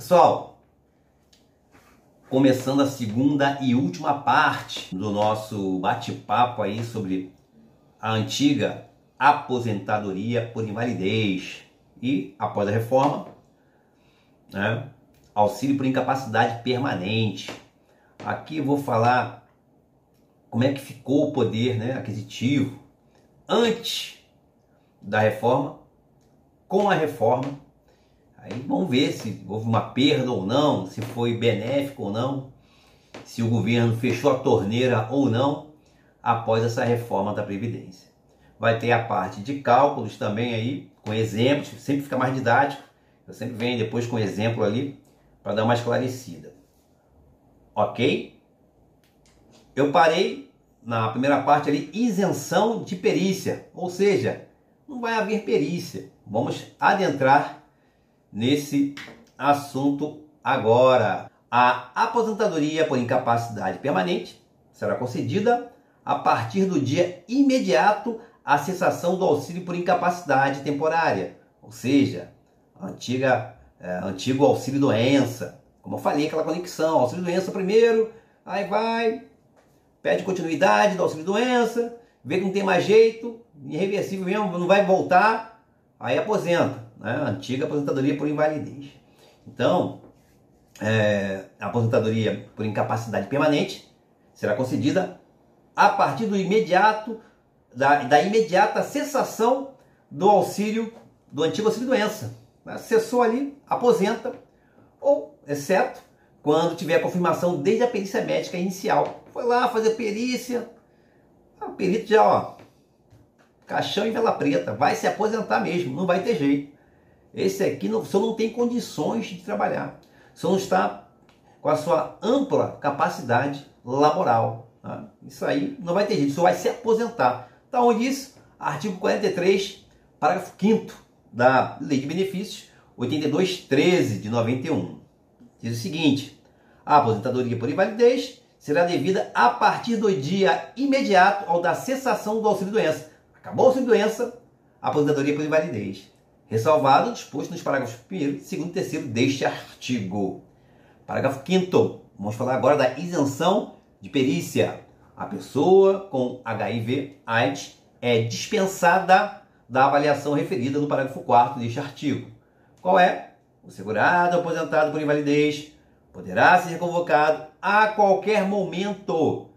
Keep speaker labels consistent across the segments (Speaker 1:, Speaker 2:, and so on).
Speaker 1: Pessoal, começando a segunda e última parte do nosso bate-papo aí sobre a antiga aposentadoria por invalidez e, após a reforma, né, auxílio por incapacidade permanente. Aqui eu vou falar como é que ficou o poder, né, aquisitivo antes da reforma, com a reforma. Aí vamos ver se houve uma perda ou não, se foi benéfico ou não, se o governo fechou a torneira ou não após essa reforma da Previdência. Vai ter a parte de cálculos também aí, com exemplos, sempre fica mais didático. Eu sempre venho depois com exemplo ali para dar uma esclarecida. Ok? Eu parei na primeira parte ali, isenção de perícia, ou seja, não vai haver perícia. Vamos adentrar nesse assunto agora. A aposentadoria por incapacidade permanente será concedida a partir do dia imediato à cessação do auxílio por incapacidade temporária, ou seja, antigo auxílio doença. Como eu falei, aquela conexão, auxílio doença primeiro, aí vai, pede continuidade do auxílio doença, vê que não tem mais jeito, irreversível mesmo, não vai voltar, aí aposenta, né? Antiga aposentadoria por invalidez. Então, a aposentadoria por incapacidade permanente será concedida a partir do imediato, da imediata cessação do auxílio, do antigo auxílio doença. Cessou ali, aposenta, ou, exceto, quando tiver a confirmação desde a perícia médica inicial. Foi lá fazer perícia, o perito já, ó, caixão em vela preta, vai se aposentar mesmo, não vai ter jeito. Esse aqui, o senhor não tem condições de trabalhar, o senhor não está com a sua ampla capacidade laboral. Tá? Isso aí não vai ter jeito, o senhor vai se aposentar. Está onde isso? Artigo 43, parágrafo 5º da Lei de Benefícios 82.13 de 91. Diz o seguinte: a aposentadoria por invalidez será devida a partir do dia imediato ao da cessação do auxílio-doença. Acabou o auxílio-doença, aposentadoria por invalidez. Ressalvado o disposto nos parágrafos 1º, 2º e 3º deste artigo. Parágrafo 5º. Vamos falar agora da isenção de perícia. A pessoa com HIV/AIDS é dispensada da avaliação referida no parágrafo 4º deste artigo. Qual é? O segurado aposentado por invalidez poderá ser convocado a qualquer momento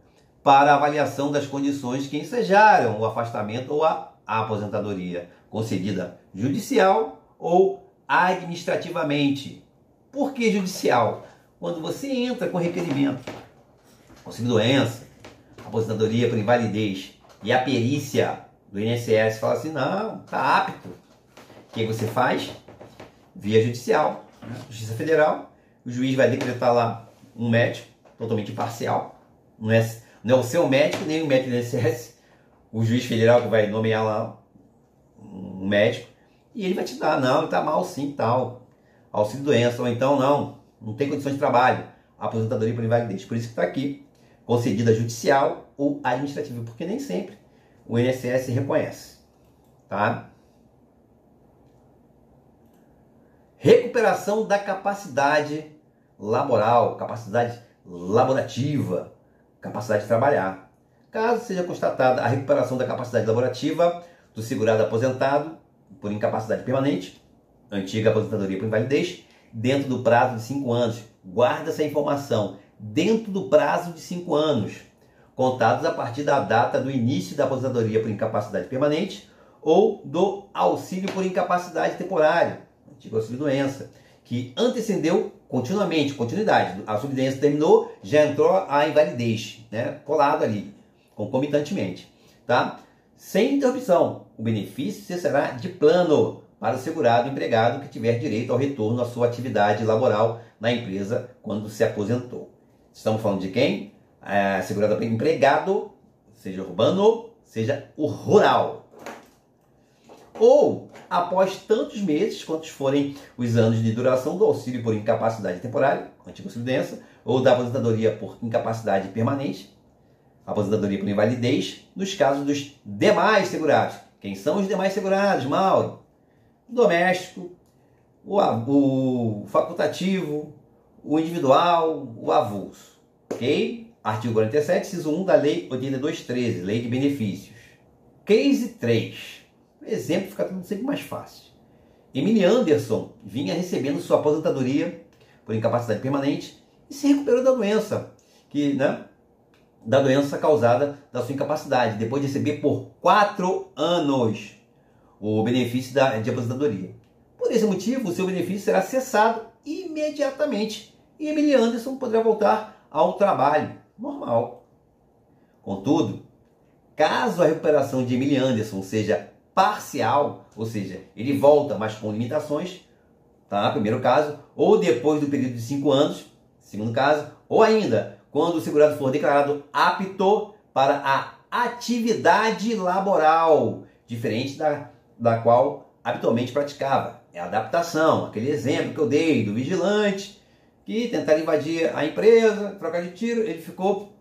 Speaker 1: para avaliação das condições que ensejaram o afastamento ou a aposentadoria, concedida judicial ou administrativamente. Por que judicial? Quando você entra com requerimento, auxílio-doença, aposentadoria por invalidez, e a perícia do INSS fala assim, não, está apto. O que você faz? Via judicial, Justiça Federal, o juiz vai decretar lá um médico totalmente imparcial, não é o seu médico, nem o médico do INSS, o juiz federal que vai nomear lá um médico, e ele vai te dar, não, ele está mal sim, tal, auxílio-doença, ou então não tem condições de trabalho, aposentadoria por invalidez. Por isso que está aqui, concedida judicial ou administrativa, porque nem sempre o INSS reconhece, tá? Recuperação da capacidade laboral, capacidade laborativa, capacidade de trabalhar. Caso seja constatada a recuperação da capacidade laborativa do segurado aposentado por incapacidade permanente, antiga aposentadoria por invalidez, dentro do prazo de 5 anos. Guarda essa informação. Dentro do prazo de 5 anos, contados a partir da data do início da aposentadoria por incapacidade permanente ou do auxílio por incapacidade temporária, antigo auxílio-doença, que antecedeu continuidade. A auxílio-doença terminou, já entrou a invalidez, né? Colado ali, concomitantemente. Tá? Sem interrupção, o benefício cessará de plano para o segurado empregado que tiver direito ao retorno à sua atividade laboral na empresa quando se aposentou. Estamos falando de quem? Segurado empregado, seja urbano, seja o rural. Ou após tantos meses, quantos forem os anos de duração do auxílio por incapacidade temporária, antigo auxílio-doença, ou da aposentadoria por incapacidade permanente, aposentadoria por invalidez, nos casos dos demais segurados. Quem são os demais segurados, Mauro? Doméstico, o facultativo, o individual, o avulso. Ok? Artigo 47, inciso 1 da Lei 82/13, Lei de Benefícios. Case 3. O exemplo fica tudo sempre mais fácil. Emily Anderson vinha recebendo sua aposentadoria por incapacidade permanente e se recuperou da doença, da doença causada da sua incapacidade, depois de receber por 4 anos o benefício de aposentadoria. Por esse motivo, o seu benefício será cessado imediatamente e Emily Anderson poderá voltar ao trabalho normal. Contudo, caso a recuperação de Emily Anderson seja parcial, ou seja, ele volta, mas com limitações, tá? Primeiro caso, ou depois do período de 5 anos, segundo caso, ou ainda quando o segurado for declarado apto para a atividade laboral, diferente da qual habitualmente praticava. É a adaptação, aquele exemplo que eu dei do vigilante que tentaram invadir a empresa, trocar de tiro, ele ficou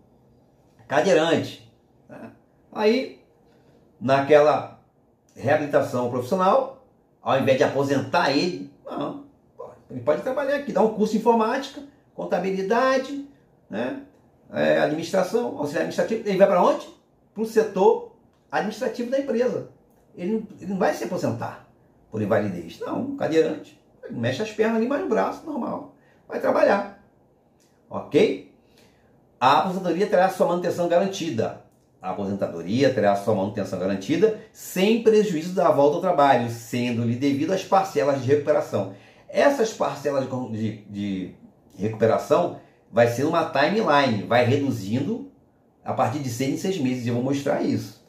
Speaker 1: cadeirante. Tá? Aí, naquela reabilitação profissional, ao invés de aposentar ele, não, ele pode trabalhar aqui, dar um curso de informática, contabilidade, administração, auxiliar administrativo. Ele vai para onde? Para o setor administrativo da empresa. Ele não vai se aposentar por invalidez. Não, cadeirante. Ele mexe as pernas ali, mais o braço, normal. Vai trabalhar. Ok? A aposentadoria terá sua manutenção garantida. A aposentadoria terá sua manutenção garantida sem prejuízo da volta ao trabalho, sendo-lhe devido às parcelas de recuperação. Essas parcelas de recuperação vai ser uma timeline, vai reduzindo a partir de 6 em 6 meses. Eu vou mostrar isso.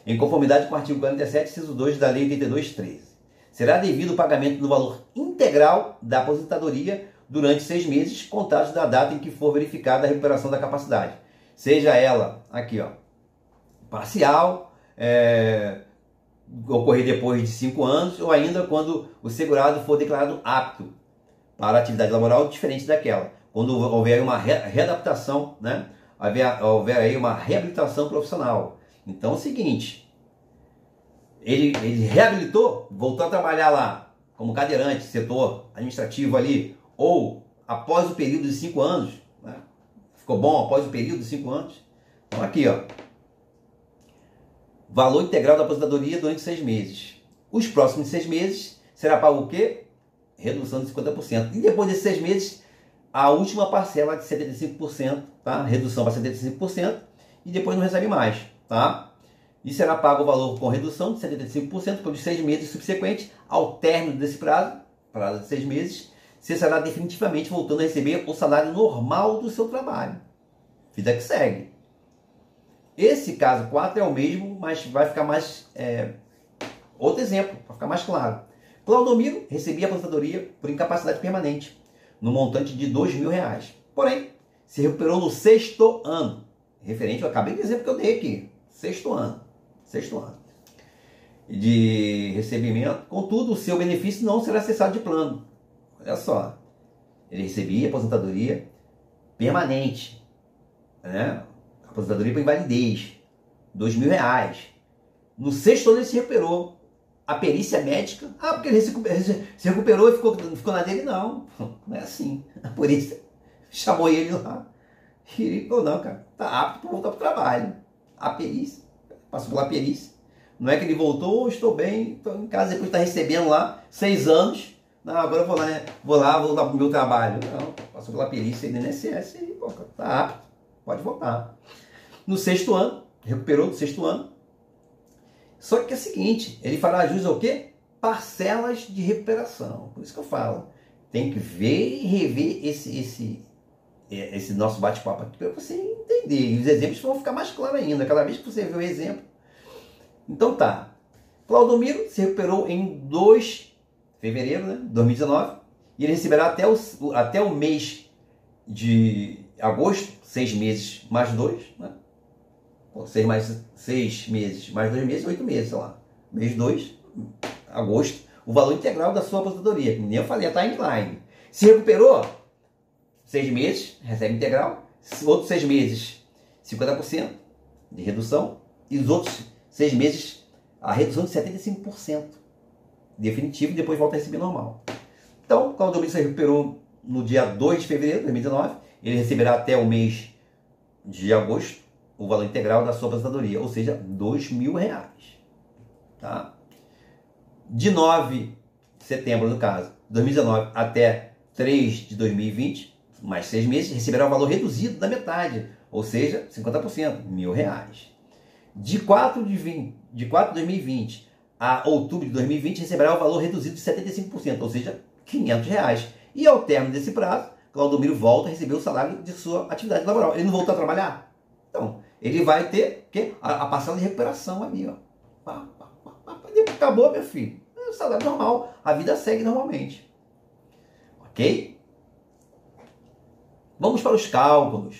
Speaker 1: Em conformidade com o artigo 47, inciso 2 da Lei 82/13. Será devido o pagamento do valor integral da aposentadoria durante 6 meses, contados da data em que for verificada a recuperação da capacidade. Seja ela, aqui ó, parcial, ocorrer depois de 5 anos, ou ainda quando o segurado for declarado apto para a atividade laboral diferente daquela. Quando houver uma readaptação, houver aí uma reabilitação profissional. Então é o seguinte, ele reabilitou, voltou a trabalhar lá como cadeirante, setor administrativo ali, ou após o período de 5 anos, ficou bom após o período de 5 anos. Então aqui, ó, valor integral da aposentadoria durante 6 meses. Os próximos 6 meses será pago o quê? Redução de 50%. E depois desses 6 meses, a última parcela de 75%, tá? Redução para 75%, e depois não recebe mais, tá? E será pago o valor com redução de 75% pelos 6 meses subsequentes. Ao término desse prazo de 6 meses, você estará definitivamente voltando a receber o salário normal do seu trabalho. Vida que segue. Esse caso 4 é o mesmo, mas vai ficar mais... outro exemplo, para ficar mais claro. Claudomiro recebia aposentadoria por incapacidade permanente, no montante de R$2.000. Porém, se recuperou no 6º ano. Referente, eu acabei de exemplo que eu dei aqui. 6º ano. 6º ano. De recebimento. Contudo, o seu benefício não será cessado de plano. Olha só. Ele recebia aposentadoria permanente. Aposentadoria por invalidez. R$2.000. No 6º ano ele se recuperou. A perícia médica, porque ele se recuperou e ficou na dele, não é assim. A polícia chamou ele lá e ele falou, não, cara, tá apto para voltar para o trabalho. A perícia, passou pela perícia, não é que ele voltou, estou bem, estou em casa, depois de estar recebendo lá 6 anos, não, agora eu vou lá para o meu trabalho. Não, passou pela perícia do INSS e, pô, tá apto, pode voltar. No 6º ano, recuperou no 6º ano. Só que é o seguinte, ele fará jus ao quê? Parcelas de recuperação. Por isso que eu falo, tem que ver e rever esse nosso bate-papo aqui para você entender. E os exemplos vão ficar mais claros ainda, cada vez que você vê o exemplo. Então tá, Claudomiro se recuperou em 2 de fevereiro de 2019 e ele receberá até o mês de agosto, 6 meses mais 2, 6 meses, mais 2 meses, 8 meses, sei lá. Mês 2, agosto, o valor integral da sua aposentadoria. Que nem eu falei, a timeline. Se recuperou, 6 meses, recebe integral. Outros 6 meses, 50% de redução. E os outros 6 meses, a redução de 75%. Definitivo, e depois volta a receber normal. Então, quando o Domingos se recuperou no dia 2 de fevereiro de 2019, ele receberá até o mês de agosto o valor integral da sua aposentadoria, ou seja, R$2.000. Tá? De 9 de setembro, no caso, 2019, até 3 de 2020, mais 6 meses, receberá o valor reduzido da metade, ou seja, 50%, R$1.000. De 4 de 2020 a outubro de 2020, receberá o valor reduzido de 75%, ou seja, R$500. E ao término desse prazo, Claudomiro volta a receber o salário de sua atividade laboral. Ele não voltou a trabalhar? Então, ele vai ter a parcela de recuperação ali, ó. Acabou, meu filho. É o salário normal. A vida segue normalmente. Ok? Vamos para os cálculos.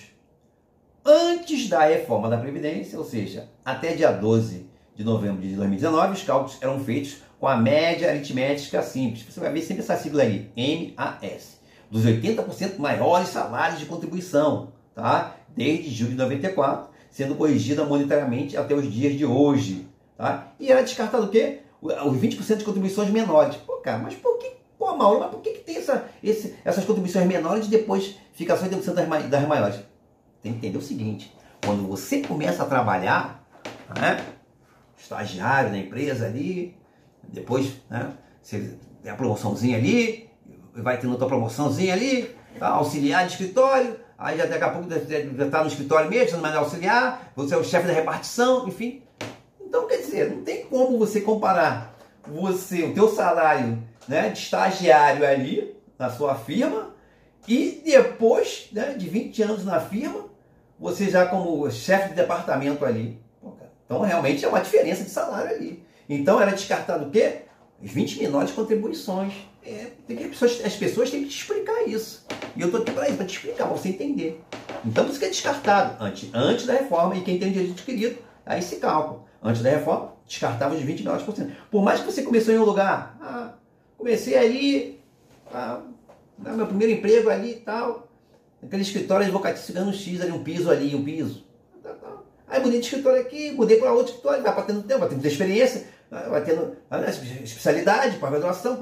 Speaker 1: Antes da reforma da Previdência, ou seja, até dia 12 de novembro de 2019, os cálculos eram feitos com a média aritmética simples. Você vai ver sempre essa sigla aí, MAS. Dos 80% maiores salários de contribuição, tá? Desde julho de 94, sendo corrigida monetariamente até os dias de hoje. Tá? E era descartado o quê? Os 20% de contribuições menores. Pô, cara, mas por que, Mauro, mas por que tem essas contribuições menores e depois fica só 80% das maiores? Tem que entender o seguinte, quando você começa a trabalhar, né, estagiário na empresa ali, depois, né, você tem a promoçãozinha ali, vai tendo outra promoçãozinha ali, tá, auxiliar de escritório, aí já daqui a pouco já está no escritório mesmo, não é auxiliar, você é o chefe da repartição, enfim. Então, quer dizer, não tem como você comparar o teu salário, né, de estagiário ali na sua firma e depois, né, de 20 anos na firma, você já como chefe de departamento ali. Então, realmente é uma diferença de salário ali. Então, era descartado o quê? As 20 menores contribuições. As pessoas têm que te explicar isso. E eu estou aqui para isso, para te explicar, para você entender. Então, isso que é descartado antes da reforma. E quem tem direito adquirido, aí se cálculo. Antes da reforma, descartava os 20 menores por cento. Por mais que você começou em um lugar, comecei ali, meu primeiro emprego ali e tal, naquele escritório advocatício ganhando X ali, um piso ali, um piso. Aí mudei de escritório aqui, mudei para outro escritório, vai tendo tempo, vai tendo experiência, vai tendo especialidade, pós-graduação,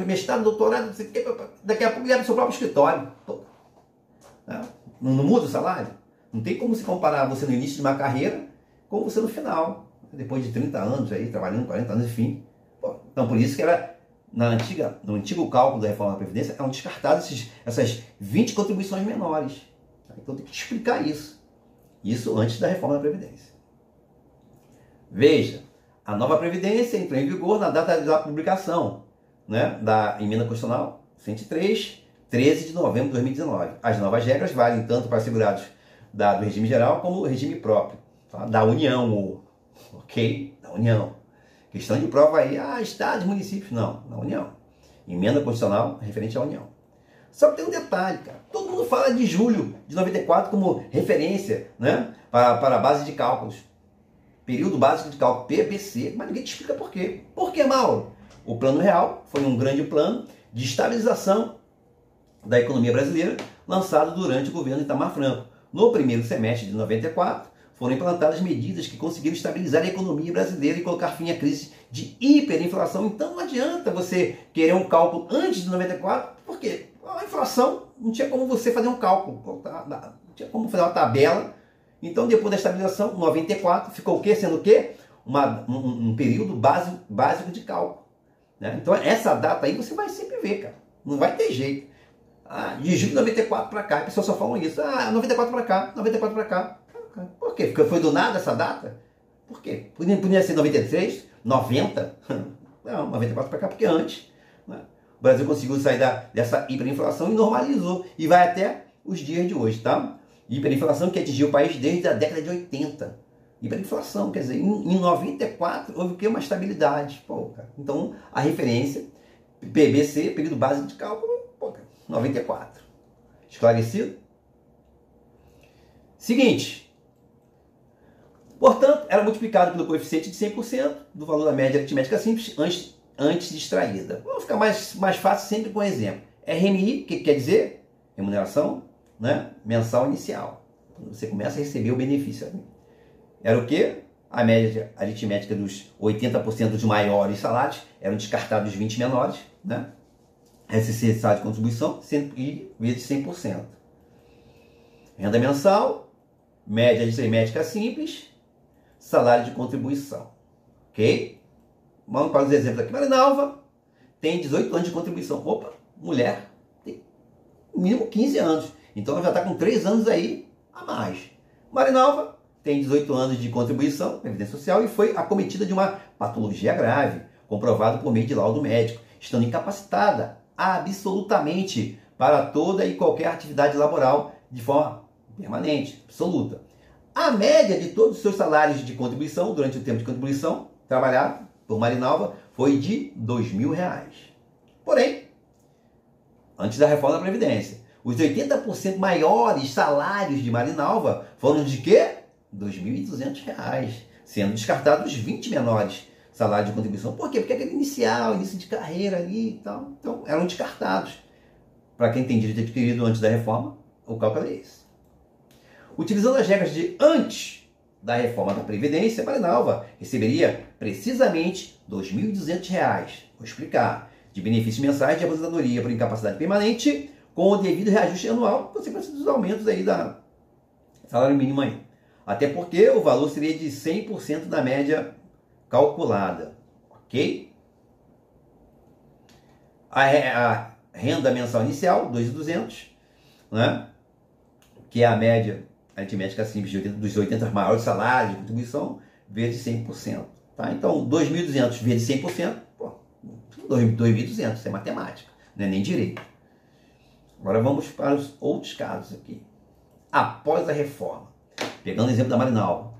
Speaker 1: mestrado, doutorado, não sei o quê, daqui a pouco ele abre o seu próprio escritório. Não muda o salário? Não tem como se comparar você no início de uma carreira com você no final, depois de 30 anos aí, trabalhando 40 anos, enfim. Então por isso que era, no antigo cálculo da reforma da Previdência, eram descartadas essas 20 contribuições menores. Então tem que te explicar isso. Isso antes da reforma da Previdência. Veja, a nova Previdência entrou em vigor na data da publicação, né, da Emenda Constitucional 103, 13 de novembro de 2019. As novas regras valem tanto para segurados do regime geral como o regime próprio, tá? Da União, ok? Da União. Questão de prova aí, estados, municípios, não, da União. Emenda Constitucional referente à União. Só que tem um detalhe, cara. Todo mundo fala de julho de 94 como referência, né, para a base de cálculos. Período básico de cálculo, PBC. Mas ninguém te explica por quê. Por que, Mauro? O Plano Real foi um grande plano de estabilização da economia brasileira lançado durante o governo Itamar Franco. No primeiro semestre de 94, foram implantadas medidas que conseguiram estabilizar a economia brasileira e colocar fim à crise de hiperinflação. Então não adianta você querer um cálculo antes de 94, porque a inflação não tinha como você fazer um cálculo, não tinha como fazer uma tabela. Então depois da estabilização, 94, ficou o quê? Sendo o quê? Um período básico de cálculo. Né? Então essa data aí você vai sempre ver, cara. Não vai ter jeito. De julho de 94 para cá, as pessoas só falam isso. 94 para cá, 94 para cá. Por quê? Porque foi do nada essa data? Por quê? Podia ser 93, 90? Não, 94 para cá, porque antes, né, o Brasil conseguiu sair dessa hiperinflação e normalizou. E vai até os dias de hoje, tá? Hiperinflação que atingiu o país desde a década de 80. Hiperinflação, quer dizer, em 94 houve o quê? Uma estabilidade. Então, a referência, PBC, período básico de cálculo, 94. Esclarecido? Seguinte. Portanto, era multiplicado pelo coeficiente de 100% do valor da média aritmética simples antes de extraída. Vamos ficar mais fácil sempre com um exemplo. RMI, que quer dizer? Remuneração, né, mensal inicial. Quando você começa a receber o benefício. Era o quê? A média aritmética dos 80% dos maiores salários, eram descartados os 20 menores. né? SC, salário de contribuição, e vezes 100%. Renda mensal, média de médica simples, salário de contribuição. Ok? Vamos para os exemplos aqui. Marinalva tem 18 anos de contribuição. Opa, mulher tem no mínimo 15 anos. Então ela já está com 3 anos aí a mais. Marinalva tem 18 anos de contribuição, previdência social, e foi acometida de uma patologia grave, comprovado por meio de laudo médico, estando incapacitada absolutamente para toda e qualquer atividade laboral de forma permanente, absoluta. A média de todos os seus salários de contribuição durante o tempo de contribuição trabalhado por Marinalva foi de R$2.000. Porém, antes da reforma da Previdência, os 80% maiores salários de Marinalva foram de quê? R$2.200, sendo descartados os 20 menores salários de contribuição. Por quê? Porque aquele inicial, início de carreira ali e tal, então eram descartados. Para quem tem direito adquirido antes da reforma, o cálculo é esse. Utilizando as regras de antes da reforma da Previdência, Marinalva receberia precisamente R$2.200, vou explicar, de benefícios mensais de aposentadoria por incapacidade permanente, com o devido reajuste anual, consequência dos aumentos aí da salário mínimo aí. Até porque o valor seria de 100% da média calculada, ok? A renda mensal inicial, 2.200, né? Que é a média aritmética simples dos 80 maiores salários de contribuição, vezes 100%. Tá? Então, 2.200 vezes 100%, pô, 2.200, isso é matemática, não é nem direito. Agora vamos para os outros casos aqui. Após a reforma, pegando o exemplo da Marinalva,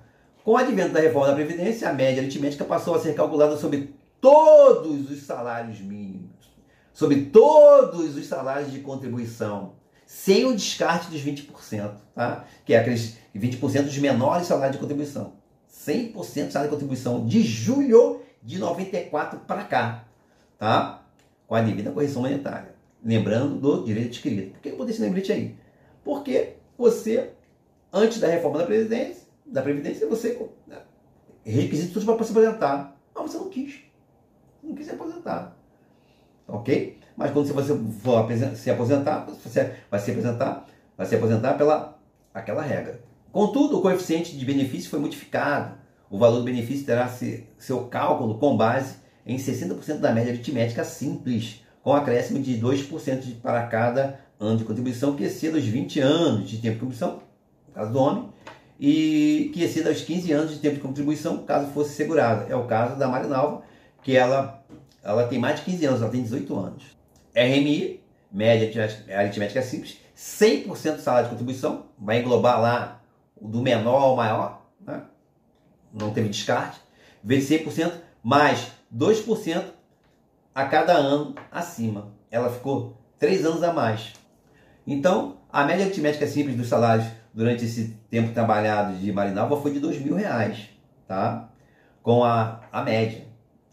Speaker 1: com o advento da reforma da Previdência, a média aritmética passou a ser calculada sobre todos os salários mínimos, sobre todos os salários de contribuição, sem o descarte dos 20%, tá? Que é aqueles 20% dos menores salários de contribuição. 100% de salário de contribuição de julho de 94 para cá, tá? Com a devida correção monetária. Lembrando do direito adquirido. Por que eu botei esse lembrete aí? Porque você, antes da reforma da Previdência, você requisitos para se aposentar. Mas você não quis. Não quis se aposentar. Ok? Mas quando você for se aposentar, você vai se aposentar pela aquela regra. Contudo, o coeficiente de benefício foi modificado. O valor do benefício terá seu cálculo com base em 60% da média aritmética simples, com acréscimo de 2% para cada ano de contribuição, que exceda os 20 anos de tempo de contribuição, no caso do homem, e que exceda os 15 anos de tempo de contribuição, caso fosse segurada. É o caso da Marinalva, que ela tem mais de 15 anos, ela tem 18 anos. RMI, média aritmética simples, 100% do salário de contribuição, vai englobar lá o do menor ao maior, né? Não teve descarte, vezes 100%, mais 2% a cada ano acima. Ela ficou 3 anos a mais. Então, a média aritmética simples dos salários durante esse tempo trabalhado de Marinalva foi de R$2.000, tá? Com a média,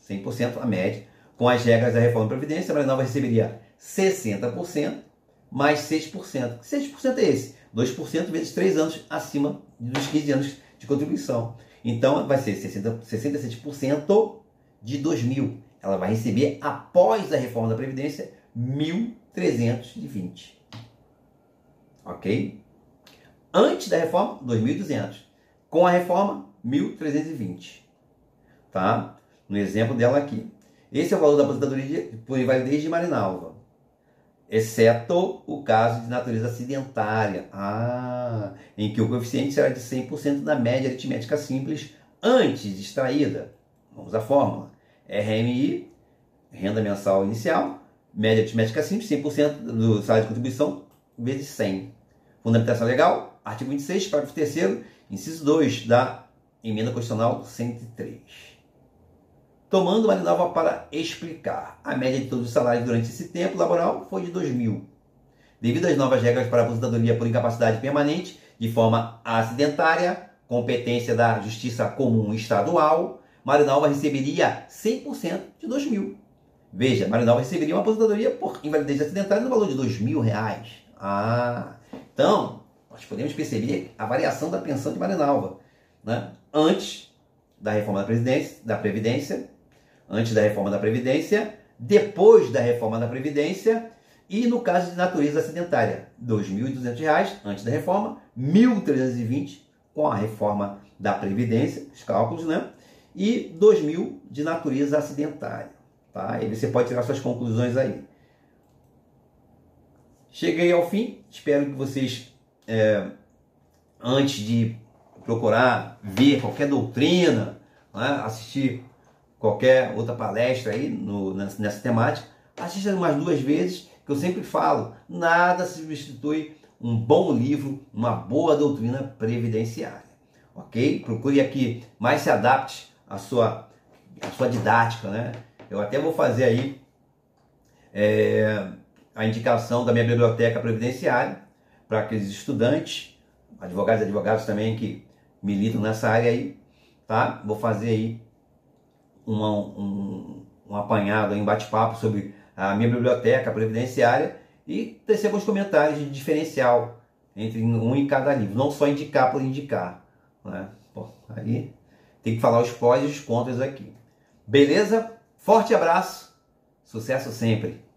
Speaker 1: 100% a média. Com as regras da reforma da Previdência, a Marinalva receberia 60% mais 6%. Que 6% é esse? 2% vezes 3 anos acima dos 15 anos de contribuição. Então, vai ser 67% de 2.000. Ela vai receber, após a reforma da Previdência, 1.320. Ok? Antes da reforma, 2.200. Com a reforma, 1.320. Tá? No exemplo dela aqui. Esse é o valor da aposentadoria por invalidez de Marinalva, exceto o caso de natureza acidentária, em que o coeficiente será de 100% da média aritmética simples antes extraída. Vamos à fórmula. RMI, renda mensal inicial, média aritmética simples, 100% do salário de contribuição, vezes 100. Fundamentação legal, artigo 26, parágrafo 3º, inciso 2 da Emenda Constitucional 103. Tomando Marinalva para explicar. A média de todos os salários durante esse tempo laboral foi de 2.000. Devido às novas regras para a aposentadoria por incapacidade permanente, de forma acidentária, competência da Justiça Comum Estadual, Marinalva receberia 100% de 2.000. Veja, Marinalva receberia uma aposentadoria por invalidez acidentária no valor de R$2.000. Então, nós podemos perceber a variação da pensão de Marinalva, né? Antes da reforma da Previdência, depois da reforma da Previdência, e no caso de natureza acidentária, R$ 2.200 antes da reforma, R$ 1.320 com a reforma da Previdência, os cálculos, né? E R$ 2.000 de natureza acidentária. Tá? Aí você pode tirar suas conclusões aí. Cheguei ao fim, espero que vocês, antes de procurar ver qualquer doutrina, né, assistir qualquer outra palestra aí nessa temática, assista umas 2 vezes, que eu sempre falo, nada substitui um bom livro, uma boa doutrina previdenciária, ok? Procure aqui mais se adapte à sua didática, né? Eu até vou fazer aí a indicação da minha biblioteca previdenciária para aqueles estudantes, advogados e advogados também que militam nessa área aí, tá? Vou fazer aí um apanhado, um bate-papo sobre a minha biblioteca previdenciária e tecer alguns comentários de diferencial entre um e cada livro, não só indicar por indicar, né? Bom, aí tem que falar os prós e os contras aqui. Beleza? Forte abraço, sucesso sempre!